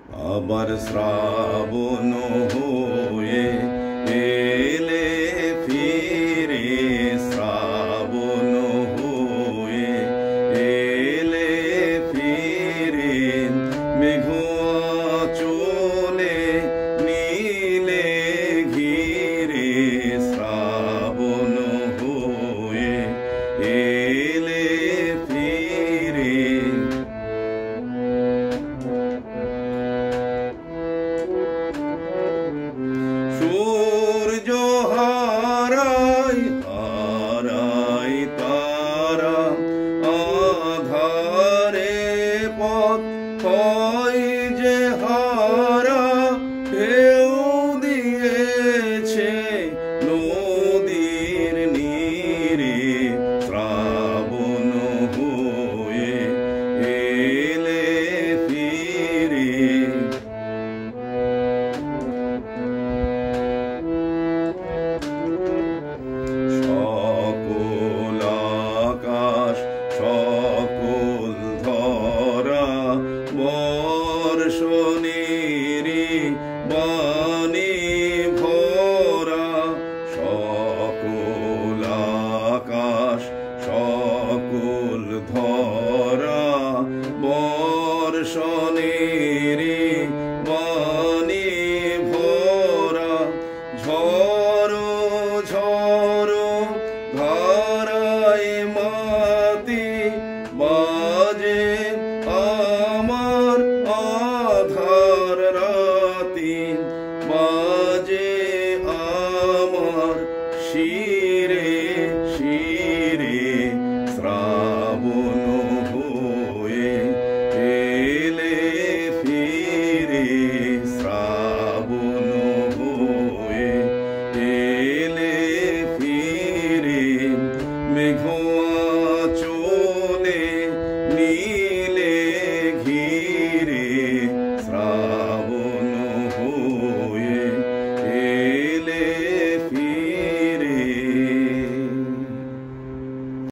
আবার শ্রাবণ হয়ে এলে ফিরে, শ্রাবণ হয়ে এলে ফিরে, মেঘ চলে নীলে ঘিরে, শ্রাবণ হয়ে এলে ফিরে। সূর্য হারাই হারাই তারা, আধারে পথ হয় যে হারা, ঢেউ দিয়েছে নদীর নীরে, শ্রাবণ হয়ে এলে ফিরে। সকল আকাশ সকল ধরা, বর্ষণেরই বাণী ভরা, সকল আকাশ সকল ধরা, বর্ষণেরই